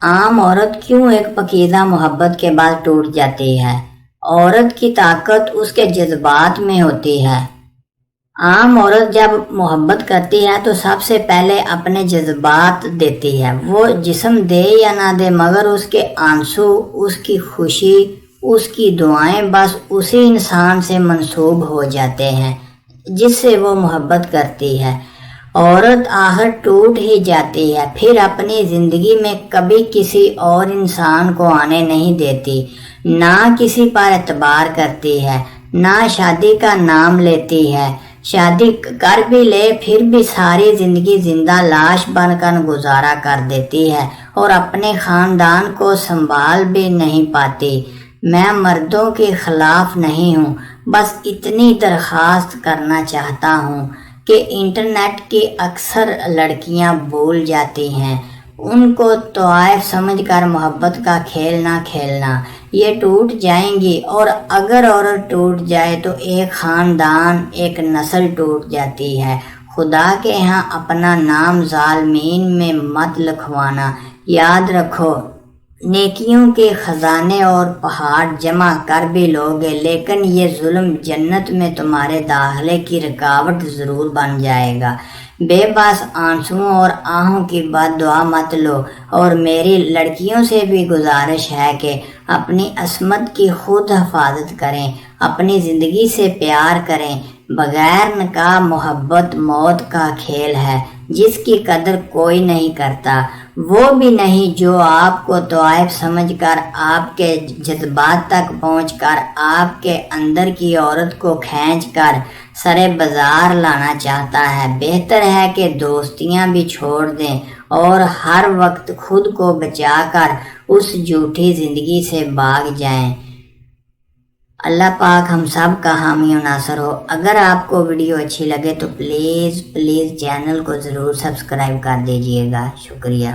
عام عورت کیوں ایک پاکیزہ محبت کے بعد ٹوٹ جاتی ہے؟ عورت کی طاقت اس کے جذبات میں ہوتی ہے۔ عام عورت جب محبت کرتی ہے تو سب سے پہلے اپنے جذبات دیتی ہے۔ وہ جسم دے یا نہ دے، مگر اس کے آنسو، اس کی خوشی، اس کی دعائیں بس اسی انسان سے منسوب ہو جاتے ہیں جس سے وہ محبت کرتی ہے۔ عورت آخر ٹوٹ ہی جاتی ہے، پھر اپنی زندگی میں کبھی کسی اور انسان کو آنے نہیں دیتی، نہ کسی پر اعتبار کرتی ہے، نہ شادی کا نام لیتی ہے۔ شادی کر بھی لے پھر بھی ساری زندگی زندہ لاش بن کر گزارا کر دیتی ہے اور اپنے خاندان کو سنبھال بھی نہیں پاتی۔ میں مردوں کے خلاف نہیں ہوں، بس اتنی درخواست کرنا چاہتا ہوں کہ انٹرنیٹ کی اکثر لڑکیاں بھول جاتی ہیں، ان کو طوائف سمجھ کر محبت کا کھیل نہ کھیلنا، یہ ٹوٹ جائیں گی۔ اور اگر عورت ٹوٹ جائے تو ایک خاندان، ایک نسل ٹوٹ جاتی ہے۔ خدا کے ہاں اپنا نام ظالمین میں مت لکھوانا۔ یاد رکھو، نیکیوں کے خزانے اور پہاڑ جمع کر بھی لوگے، لیکن یہ ظلم جنت میں تمہارے داخلے کی رکاوٹ ضرور بن جائے گا۔ بے بس آنسوؤں اور آہوں کی بد دعا مت لو۔ اور میری لڑکیوں سے بھی گزارش ہے کہ اپنی عصمت کی خود حفاظت کریں، اپنی زندگی سے پیار کریں۔ بغیر نکاح محبت موت کا کھیل ہے جس کی قدر کوئی نہیں کرتا، وہ بھی نہیں جو آپ کو طوائف سمجھ کر، آپ کے جذبات تک پہنچ کر، آپ کے اندر کی عورت کو کھینچ کر سرے بازار لانا چاہتا ہے۔ بہتر ہے کہ دوستیاں بھی چھوڑ دیں اور ہر وقت خود کو بچا کر اس جھوٹی زندگی سے بھاگ جائیں۔ اللہ پاک ہم سب کا حامی و ناصر ہو۔ اگر آپ کو ویڈیو اچھی لگے تو پلیز چینل کو ضرور سبسکرائب کر دیجیے گا۔ شکریہ۔